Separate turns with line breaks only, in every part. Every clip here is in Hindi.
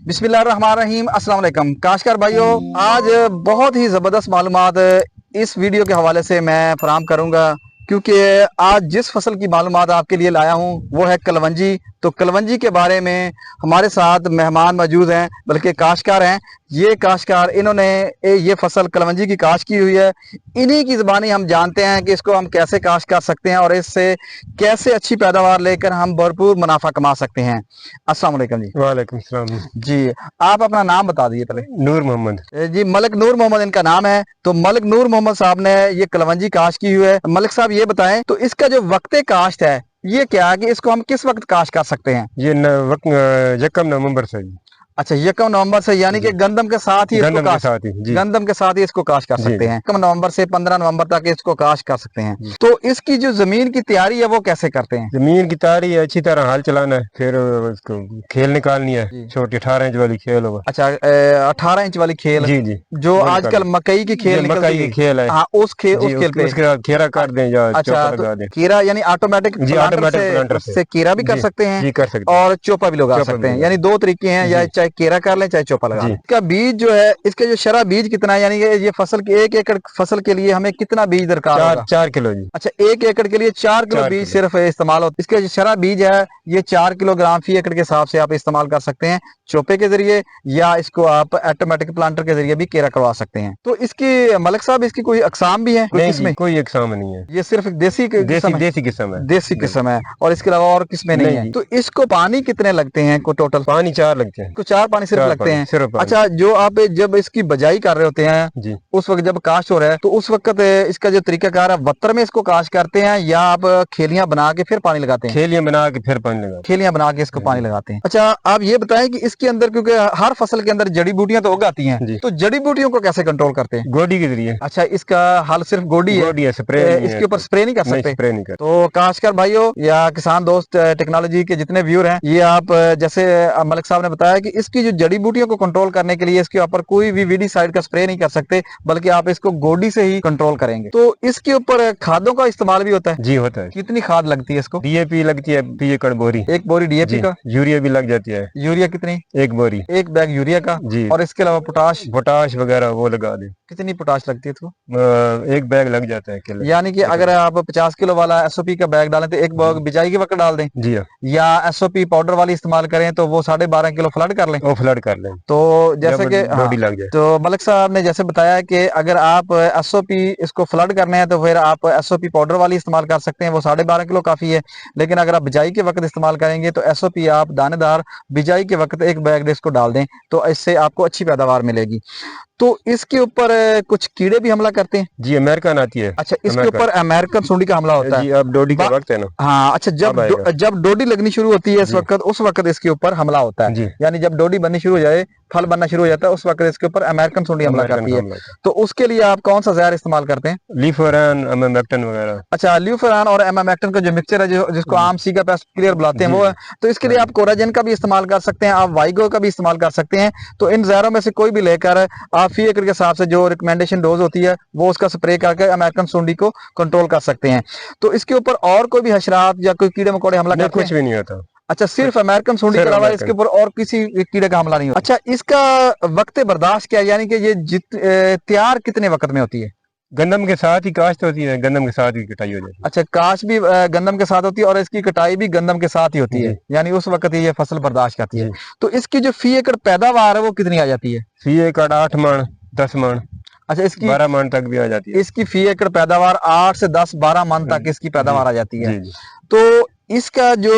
बिस्मिल्लाहिर्रहमानिर्रहीम। अस्सलाम वालेकुम काशकार भाइयों, आज बहुत ही ज़बरदस्त मालूमात इस वीडियो के हवाले से मैं फराहम करूंगा, क्योंकि आज जिस फसल की मालूमात आपके लिए लाया हूं वो है कलवंजी। तो कलवंजी के बारे में हमारे साथ मेहमान मौजूद हैं, बल्कि काश्तकार हैं। ये काश्तकार इन्होंने ये फसल कलवंजी की काश्त की हुई है। इन्हीं की ज़बानी हम जानते हैं कि इसको हम कैसे काश्त कर सकते हैं और इससे कैसे अच्छी पैदावार लेकर हम भरपूर मुनाफा कमा सकते हैं। अस्सलाम वालेकुम जी।
वालेकुम सलाम
जी, आप अपना नाम बता दीजिए पहले।
नूर मोहम्मद।
जी, मलिक नूर मोहम्मद इनका नाम है। तो मलिक नूर मोहम्मद साहब ने ये कलवंजी काश्त की हुई है। मलिक साहब ये बताएं, तो इसका जो वक्त काश्त है ये क्या है कि इसको हम किस वक्त काश्त कर सकते हैं?
ये यकम नवंबर से
अच्छा, 1 नवंबर से, यानी कि गंदम के साथ ही इसको
गंदम के
काश्त,
साथ ही जी।
गंदम के साथ ही इसको काश्त कर सकते हैं। 1 नवंबर से 15 नवंबर तक इसको काश्त कर सकते हैं। तो इसकी जो जमीन की तैयारी है वो कैसे करते हैं?
जमीन की तैयारी है, अच्छी तरह हाल चलाना है, फिर उसको खेल निकालनी है, छोटी 18 इंच वाली खेल होगा।
अच्छा, 18 इंच वाली खेल,
जी जी,
जो आजकल मकई की खेल
मकई की खेल है।
हाँ, उस खेल
उसके बाद खेरा काट दें या
अच्छा,
चोपा लगा दें।
कीरा यानी ऑटोमेटिक
प्लांटर
से कीरा भी कर सकते हैं
जी, कर सकते हैं,
और चोपा भी लगा सकते हैं। यानी दो तरीके हैं, या चाहे कीरा कर लें चाहे चोपा लगा लें। इसका बीज जो है, इसके जो शरा बीज कितना है, यानी कि ये फसल की 1 एकड़ फसल के लिए हमें कितना बीज दरकार होगा?
4 किलो जी।
अच्छा, 1 एकड़ के लिए 4 किलो बीज सिर्फ इस्तेमाल होता है। इसके जो शरा बीज है ये 4 किलोग्राम फी एकड़ के हिसाब से आप इस्तेमाल कर सकते हैं, चोपे के जरिए, या इसको आप ऑटोमेटिक प्लांटर के जरिए भी केरा करवा सकते हैं। तो इसकी मलिक साहब, इसकी कोई अकसाम भी है?
नहीं, कोई अकसाम नहीं है,
ये सिर्फ देसी किस्म है। देसी किस्म है और इसके अलावा और किस्में नहीं है। तो इसको पानी कितने लगते हैं को टोटल?
पानी 4 लगते हैं।
तो 4 पानी सिर्फ लगते हैं,
सिर्फ।
अच्छा, जो आप जब इसकी बजाई कर रहे होते हैं
जी,
उस वक्त जब काश्त हो रहा है, तो उस वक्त इसका जो तरीकाकार है, वत्तर में इसको काश्त करते हैं या आप खेलियां बना के फिर पानी लगाते हैं?
खेलियां बना के फिर पानी लगाते हैं।
खेलियां बना के इसको पानी लगाते हैं। अच्छा, आप ये बताएं कि इसके अंदर, क्योंकि हर फसल के अंदर जड़ी बूटियां तो उगाती हैं, तो जड़ी बूटियों को कैसे कंट्रोल करते हैं?
गोडी के जरिए।
अच्छा, इसका हल सिर्फ गोडी है,
स्प्रे
इसके ऊपर स्प्रे नहीं कर सकते?
स्प्रे नहीं कर।
तो काश्तकार भाइयों या किसान दोस्त, टेक्नोलॉजी के जितने व्यूअर हैं, ये आप जैसे मलिक साहब ने बताया कि इसकी जो जड़ी बूटियों को कंट्रोल करने के लिए इसके ऊपर कोई भी वीडीसाइड का स्प्रे नहीं कर सकते, बल्कि आप इसको गोडी से ही कंट्रोल करेंगे। तो इसके ऊपर खादों का इस्तेमाल भी होता है?
जी, होता है।
कितनी खाद लगती है इसको?
डीएपी लगती है 20 एकड़ बोरी।
1 बोरी डीएपी का?
यूरिया भी लग जाती है।
यूरिया कितनी?
1 बोरी।
1 बैग यूरिया का
जी।
और इसके अलावा पोटाश
वगैरह वो लगा दे।
कितनी पोटाश लगती है इसको?
1 बैग लग जाता है किलो।
यानी कि अगर आप 50 किलो वाला एसओपी का बैग डालें तो 1 बैग बिजाई के वक्त डाल दें?
जी हाँ।
या एसओपी पाउडर वाली इस्तेमाल करें तो वो 12.5 किलो फ्लड कर लें?
वो फ्लड कर लें,
तो जैसे कि
बॉडी लग जाए।
तो मलिक साहब ने जैसे बताया कि अगर आप एसओपी इसको फ्लड करने हैं तो फिर आप एसओपी पाउडर वाली इस्तेमाल कर सकते हैं, वो 12.5 किलो काफी है। लेकिन अगर आप बिजाई के वक्त इस्तेमाल करेंगे तो एसओपी आप दानेदार बिजाई के वक्त 1 बैग इसको डाल दें, तो इससे आपको अच्छी पैदावार मिलेगी। तो इसके ऊपर कुछ कीड़े भी हमला करते हैं?
जी, अमेरिकन आती है।
अच्छा, इसके ऊपर अमेरिकन सुंडी का हमला होता है
जी। अब डोडी का वक्त है ना।
हाँ, अच्छा, जब डोडी लगनी शुरू होती है उस वक्त इसके ऊपर हमला होता है। यानी जब डोडी बननी शुरू हो जाए, फल बनना शुरू हो जाता है, उस वक्त इसके ऊपर अमेरिकन सुंडी हमला करती है। तो उसके लिए आप कौन सा जहर इस्तेमाल करते हैं?
लीफोरान, एमामेक्टिन वगैरह।
अच्छा, ल्यूफेरान और एमामेक्टिन का जो मिक्सचर है, जिसको आम सीगा पेस्ट क्लियर बुलाते हैं, वो है। तो इसके लिए आप कोराजेन का भी इस्तेमाल कर सकते हैं, आप वाइगो का भी इस्तेमाल कर सकते हैं। तो इन जहरों में से कोई भी लेकर आप फी एकड़ के हिसाब से जो रिकमेंडेशन डोज होती है वो उसका स्प्रे करके अमेरिकन सुंडी को कंट्रोल कर सकते हैं। तो इसके ऊपर और कोई भी हशरात या कोई कीड़े मकोड़े हमला करते हैं?
कुछ भी नहीं होता।
अच्छा, सिर्फ अमेरिकन सुंडी के अलावा इसके ऊपर और किसी कीड़े का हमला नहीं होता? अच्छा, इसका वक्त बर्दाश्त क्या है, यानी कि ये तैयार कितने वक्त में होती है?
गंदम के साथ ही काश्त होती है, गंदम के साथ ही कटाई हो जाती है।
अच्छा, काश्त भी गंदम के साथ होती है और इसकी कटाई भी गंदम के साथ ही होती है, यानी उस वक्त ये फसल बर्दाश्त करती है। तो इसकी जो फी एकड़ पैदावार है वो कितनी आ जाती है?
फी एकड़ 8 मन 10 मन। अच्छा,
इसकी
12 मन तक भी आ जाती है।
इसकी फी एकड़ पैदावार 8 से 10 12 मन तक इसकी पैदावार आ जाती है। तो इसका जो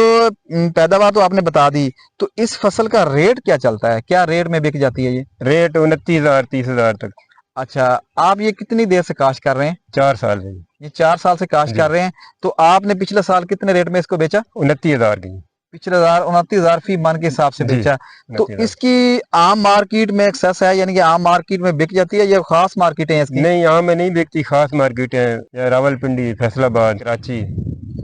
पैदावार तो आपने बता दी, तो इस फसल का रेट क्या चलता है? क्या रेट में बिक जाती है ये?
रेट 29,000 30,000 तक।
अच्छा, आप ये कितनी देर से काश्त कर रहे हैं?
4 साल से।
ये 4 साल से काश्त कर रहे हैं। तो आपने पिछले साल कितने रेट में इसको बेचा?
29,000 की।
पिछले 29,000 फी मन के हिसाब से बेचा। तो इसकी आम मार्केट में एक्सेस है, यानी कि आम मार्केट में बिक जाती है या खास मार्केट है इसकी?
नहीं, आम में नहीं बिकती, खास मार्केट है, रावलपिंडी, फैसलाबाद, कराची।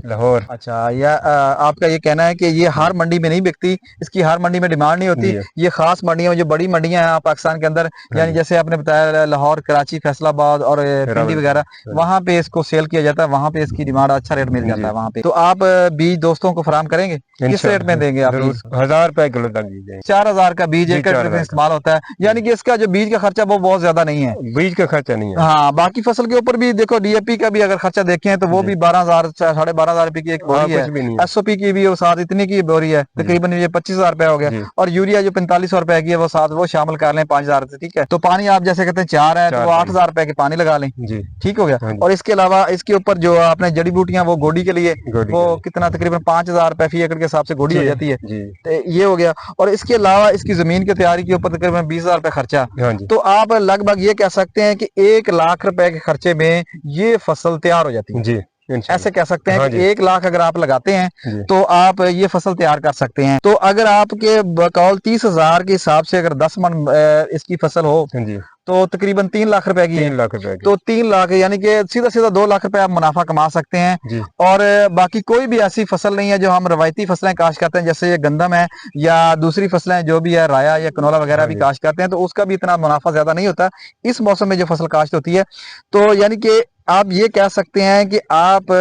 लाहौर।
अच्छा, या आपका ये कहना है कि ये हर मंडी में नहीं बिकती, इसकी हर मंडी में डिमांड नहीं होती,
जी।
ये खास मंडियां जो बड़ी मंडियां हैं पाकिस्तान के अंदर, यानी जैसे आपने बताया लाहौर, कराची, फैसलाबाद और पिंडी वगैरह, वहां पे इसको सेल किया जाता है, वहां पे इसकी डिमांड अच्छा रेट मिल जाता है वहां पे। तो आप बीज दोस्तों को फराम करेंगे, किस रेट में देंगे आप बीज?
1000 रुपए किलो तक दी जाएंगे।
4000 का बीज
जी,
एक एकड़ में इस्तेमाल होता है, यानी कि इसका जो बीज का खर्चा वो बहुत ज्यादा नहीं है,
बीज का खर्चा नहीं है।
हाँ, बाकी फसल के ऊपर भी देखो, डीएपी का भी अगर खर्चा देखें तो वो भी 12,000 12,500 रुपए की एक बोरी है, एसओपी की भी वो साथ इतनी की बोरी है, तकरीबन ये 25,000 रुपए हो गया, और यूरिया जो 4500 रुपए की है वो साथ वो शामिल कर लें 5,000, ठीक है। तो पानी आप जैसे कहते हैं 4 है, तो वो 8,000 रुपए के पानी लगा लें, ठीक हो गया। और इसके अलावा इसके ऊपर जो आपने जड़ी बूटियां वो गोडी के लिए वो कितना तकरीबन 5,000 रुपए फी एकड़ के हिसाब से गोडी हो जाती है, तो ये हो गया। और इसके अलावा इसकी जमीन की तैयारी के ऊपर तकरीबन 20,000 रुपए खर्चा, तो आप लगभग ये कह सकते हैं कि 1 लाख रुपए के खर्चे में ये फसल तैयार हो जाती है। ऐसे कह सकते हैं कि 1 लाख अगर आप लगाते हैं तो आप ये फसल तैयार कर सकते हैं। तो अगर आपके बकौल 30,000 के हिसाब से अगर 10 मन इसकी फसल हो तो तकरीबन 3 लाख रुपए की
3 लाख रुपए
तो 3 लाख यानी कि सीधा सीधा 2 लाख रुपए आप मुनाफा कमा सकते हैं। और बाकी कोई भी ऐसी फसल नहीं है जो हम रवायती फसलें काश्त करते हैं, जैसे ये गंदम है या दूसरी फसलें जो भी है, राया या कनोला वगैरह भी काश्त करते हैं, तो उसका भी इतना मुनाफा ज्यादा नहीं होता इस मौसम में जो फसल काश्त होती है। तो यानी कि आप ये कह सकते हैं कि आप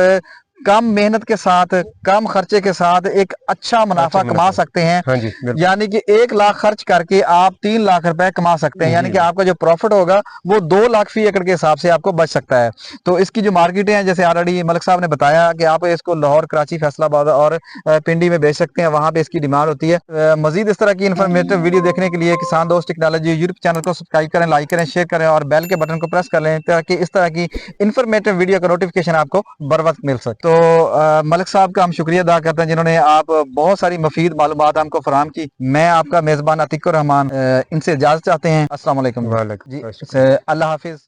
कम मेहनत के साथ, कम खर्चे के साथ एक अच्छा मुनाफा कमा सकते हैं। यानी कि 1 लाख खर्च करके आप 3 लाख रुपए कमा सकते हैं, यानी कि आपका जो प्रॉफिट होगा वो 2 लाख फी एकड़ के हिसाब से आपको बच सकता है। तो इसकी जो मार्केटें हैं, जैसे ऑलरेडी मलिक साहब ने बताया कि आप इसको लाहौर, कराची, फैसलाबाद और पिंडी में बेच सकते हैं, वहां पे इसकी डिमांड होती है। मजीद इस तरह की इन्फॉर्मेटिव वीडियो देखने के लिए किसान दोस्त टेक्नोलॉजी यूट्यूब चैनल को सब्सक्राइब करें, लाइक करें, शेयर करें और बेल के बटन को प्रेस कर लें ताकि इस तरह की इन्फॉर्मेटिव वीडियो का नोटिफिकेशन आपको बर वक्त मिल सके। तो मलिक साहब का हम शुक्रिया अदा करते हैं जिन्होंने आप बहुत सारी मुफीद मालूमात हमको फराहम की। मैं आपका मेजबान अतीकुर रहमान इनसे इजाजत चाहते हैं। अस्सलाम वालेकुम जी, अल्लाह हाफिज।